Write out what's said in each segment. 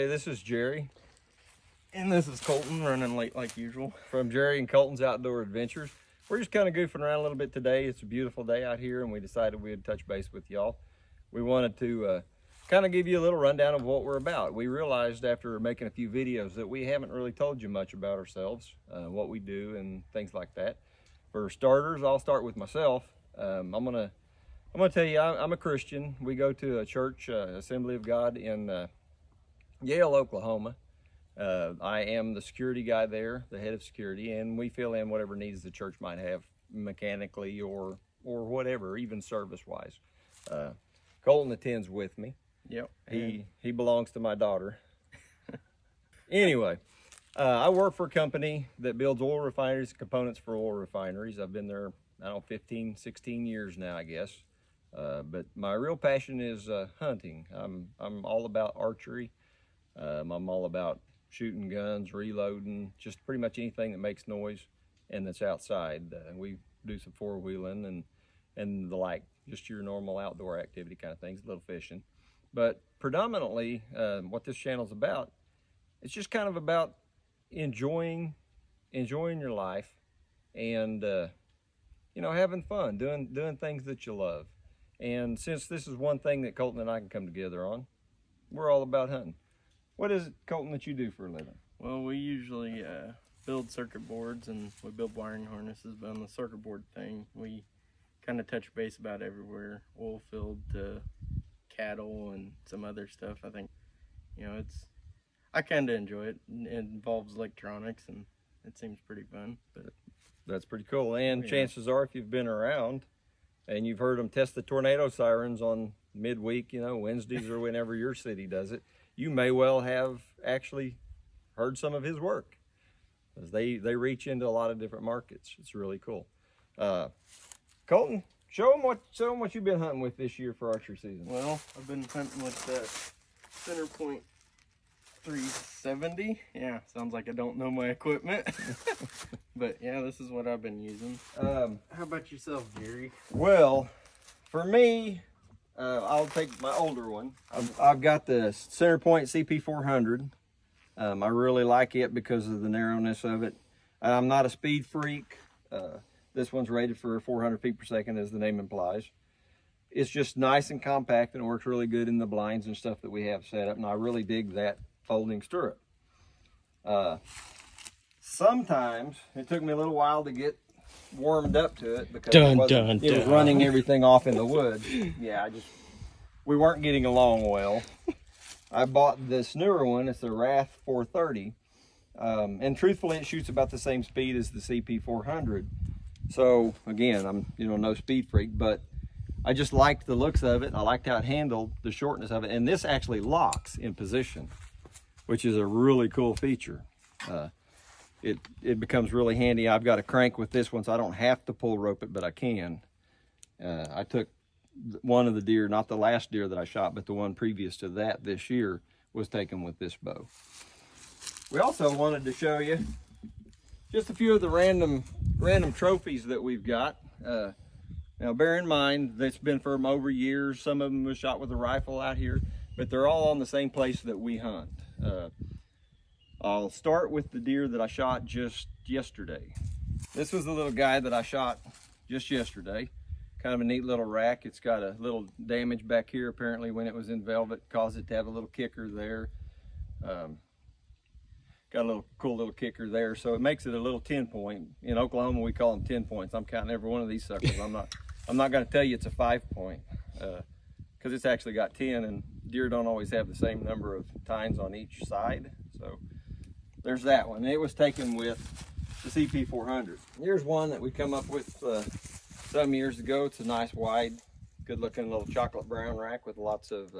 everybody, this is Jerry. And this is Colton, running late like usual. From Jerry and Colton's Outdoor Adventures. We're just kind of goofing around a little bit today. It's a beautiful day out here, and we decided we'd touch base with y'all. We wanted to kind of give you a little rundown of what we're about. We realized after making a few videos that we haven't really told you much about ourselves, what we do and things like that. For starters, I'll start with myself. I'm gonna tell you, I'm a Christian. We go to a church, Assembly of God in Yale, Oklahoma. I am the security guy there, the head of security, and we fill in whatever needs the church might have mechanically or whatever, even service-wise. Colton attends with me. Yep. He belongs to my daughter. Anyway, I work for a company that builds oil refineries, components for oil refineries. I've been there, I don't know, 15, 16 years now, I guess. But my real passion is hunting. I'm all about archery. I'm all about shooting guns, reloading, just pretty much anything that makes noise and that's outside. We do some four-wheeling and the like, just your normal outdoor activity kind of things, a little fishing. But predominantly, what this channel's about, it's just kind of about enjoying your life and you know, having fun, doing things that you love. And since this is one thing that Colton and I can come together on, we're all about hunting. What is it, Colton, that you do for a living? Well, we usually build circuit boards and we build wiring harnesses, but on the circuit board thing, we kind of touch base about everywhere, oil field to cattle and some other stuff. I think, you know, I kind of enjoy it. It involves electronics and it seems pretty fun. But that's pretty cool. And yeah, chances are, if you've been around and you've heard them test the tornado sirens on midweek, you know, Wednesdays or whenever your city does it, you may well have actually heard some of his work, because they reach into a lot of different markets. It's really cool. Colton, show them what you've been hunting with this year for archery season. Well, I've been hunting with the Sniper370. Yeah, sounds like I don't know my equipment. But yeah, this is what I've been using. How about yourself, Jerry? Well, for me, I'll take my older one. I've got the Centerpoint cp400. I really like it because of the narrowness of it. I'm not a speed freak. This one's rated for 400 feet per second, as the name implies. It's just nice and compact and works really good in the blinds and stuff that we have set up, and I really dig that folding stirrup. Sometimes it took me a little while to get warmed up to it because it was running everything off in the woods. Yeah, we weren't getting along well. I bought this newer one. It's the Wrath 430, and truthfully, it shoots about the same speed as the cp400. So again, I'm no speed freak, but I just liked the looks of it. I liked how it handled, the shortness of it, and this actually locks in position, which is a really cool feature. It becomes really handy. I've got a crank with this one, so I don't have to pull rope it, but I can. I took one of the deer, not the last deer that I shot, but the one previous to that this year was taken with this bow. We also wanted to show you just a few of the random trophies that we've got. Now, bear in mind, that's been from over years. Some of them was shot with a rifle out here, but they're all on the same place that we hunt. I'll start with the deer that I shot just yesterday. This was the little guy that I shot just yesterday. Kind of a neat little rack. It's got a little damage back here. Apparently when it was in velvet, caused it to have a little kicker there. Got a cool little kicker there. So it makes it a little 10-point. In Oklahoma, we call them 10 points. I'm counting every one of these suckers. I'm not gonna tell you it's a 5-point, because it's actually got 10, and deer don't always have the same number of tines on each side. So there's that one. It was taken with the cp400. Here's one that we come up with some years ago. It's a nice wide, good looking little chocolate brown rack with lots of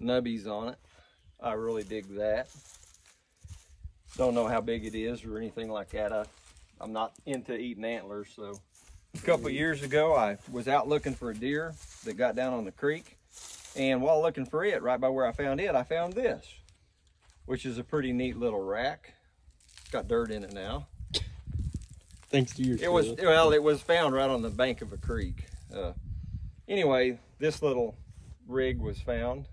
nubbies on it. I really dig that. Don't know how big it is or anything like that. I'm not into eating antlers, so. A couple years ago, I was out looking for a deer that got down on the creek, and while looking for it, right by where I found this, which is a pretty neat little rack. It's got dirt in it now. Thanks to your It was found right on the bank of a creek. Anyway, this little rig was found.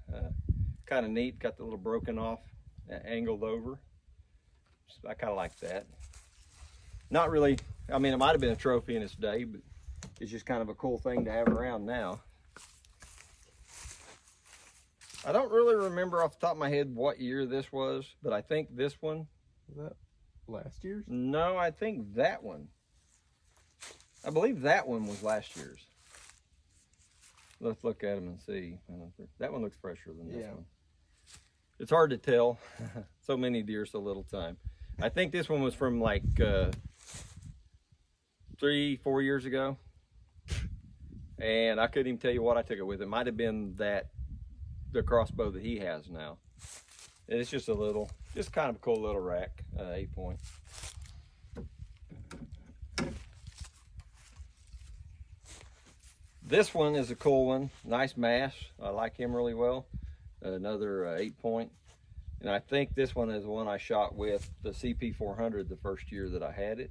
Kind of neat. Got the little broken off angled over. So I kind of like that. Not really, I mean, it might have been a trophy in its day, but it's just kind of a cool thing to have around now. I don't really remember off the top of my head what year this was, but I think this one. Was that last year's? No, I think that one. I believe that one was last year's. Let's look at them and see. That one looks fresher than this one. It's hard to tell. So many deer, so little time. I think this one was from like 3-4 years ago. And I couldn't even tell you what I took it with. It might have been the crossbow that he has now. And it's just just kind of a cool little rack, 8-point. This one is a cool one, nice mass. I like him really well. Another 8-point. And I think this one is the one I shot with the cp400 the first year that I had it.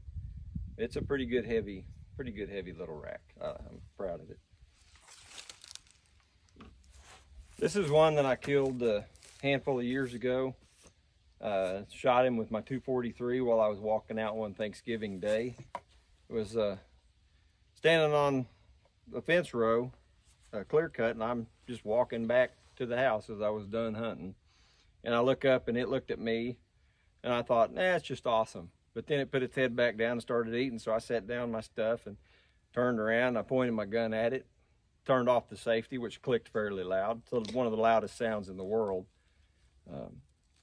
It's a pretty good heavy little rack. I'm proud of it. This is one that I killed a handful of years ago. Shot him with my 243 while I was walking out one Thanksgiving day. It was standing on the fence row, clear cut, and I'm just walking back to the house as I was done hunting. And I look up and it looked at me, and I thought, nah, it's just awesome. But then it put its head back down and started eating, so I sat down my stuff and turned around. I pointed my gun at it, turned off the safety, which clicked fairly loud. So it's one of the loudest sounds in the world,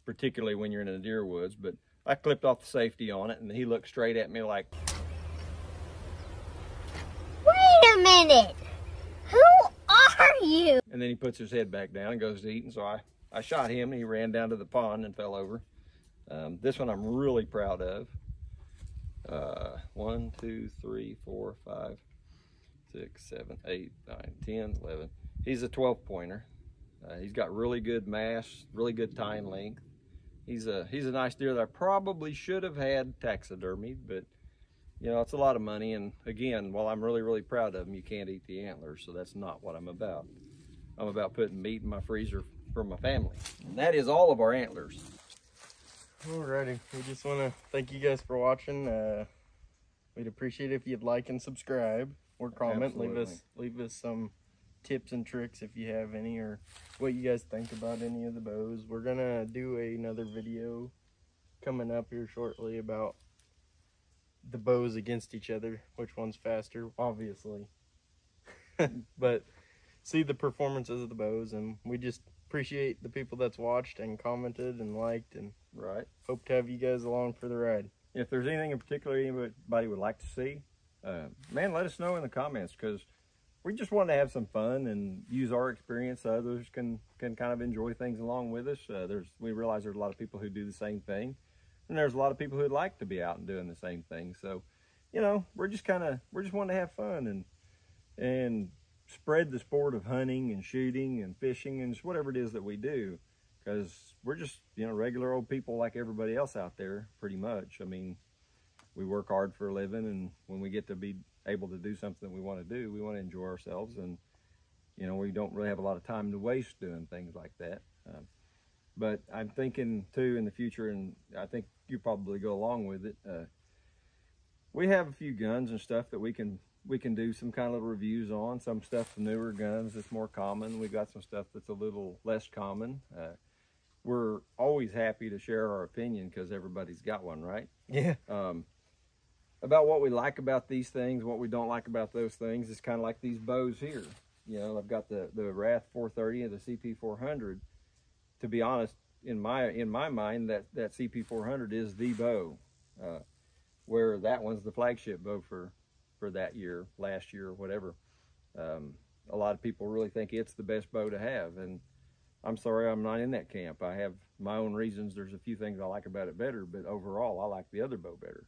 particularly when you're in the deer woods. But I clipped off the safety on it, and he looked straight at me like, "Wait a minute, who are you?" And then he puts his head back down and goes to eat. And so I shot him, and he ran down to the pond and fell over. This one I'm really proud of. 1, 2, 3, 4, 5, 6, 7, 8, 9, 10, 11. He's a 12-pointer. He's got really good mass, really good tine length. He's a nice deer that I probably should have had taxidermied, but you know, it's a lot of money. And again, while I'm really proud of him, you can't eat the antlers, so that's not what I'm about. I'm about putting meat in my freezer for my family. And that is all of our antlers. Alrighty, we just want to thank you guys for watching. We'd appreciate it if you'd like and subscribe or comment. Absolutely. Leave us some tips and tricks if you have any, or what you guys think about any of the bows. We're gonna do another video coming up here shortly about the bows against each other, which one's faster, obviously. But see the performances of the bows, and we just appreciate the people that's watched and commented and liked, and hope to have you guys along for the ride. If there's anything in particular anybody would like to see, man, let us know in the comments, because we just want to have some fun and use our experience so others can kind of enjoy things along with us. We realize there's a lot of people who do the same thing, and there's a lot of people who'd like to be out and doing the same thing. So, you know, we're just wanting to have fun and spread the sport of hunting and shooting and fishing and just whatever it is that we do, because we're just, you know, regular old people like everybody else out there, pretty much. I mean, we work hard for a living, and when we get to be able to do something that we want to do, we want to enjoy ourselves. And you know, we don't really have a lot of time to waste doing things like that. But I'm thinking too in the future, and I think you probably go along with it, we have a few guns and stuff that we can do some kind of little reviews on. Some stuff, the newer guns, that's more common. We got some stuff that's a little less common. We're always happy to share our opinion, because everybody's got one, right? Yeah. About what we like about these things, what we don't like about those things. It's kind of like these bows here. You know, I've got the Wrath 430 and the CP400. To be honest, in my mind, that CP400 is the bow, where that one's the flagship bow for that year, last year, whatever. A lot of people really think it's the best bow to have, and I'm sorry, I'm not in that camp. I have my own reasons. There's a few things I like about it better, but overall, I like the other bow better.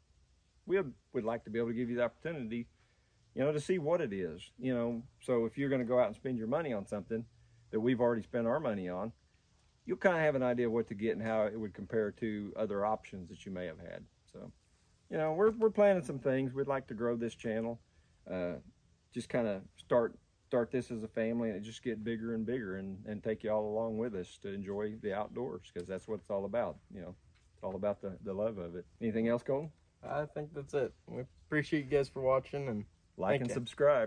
We would like to be able to give you the opportunity, you know, to see what it is, you know. So if you're going to go out and spend your money on something that we've already spent our money on, you'll kind of have an idea of what to get and how it would compare to other options that you may have had. So, you know, we're planning some things. We'd like to grow this channel, just kind of start start this as a family and it just get bigger and bigger, and take you all along with us to enjoy the outdoors, because that's what it's all about. You know, it's all about the love of it. Anything else, Colton? I think that's it. We appreciate you guys for watching, and like and subscribe.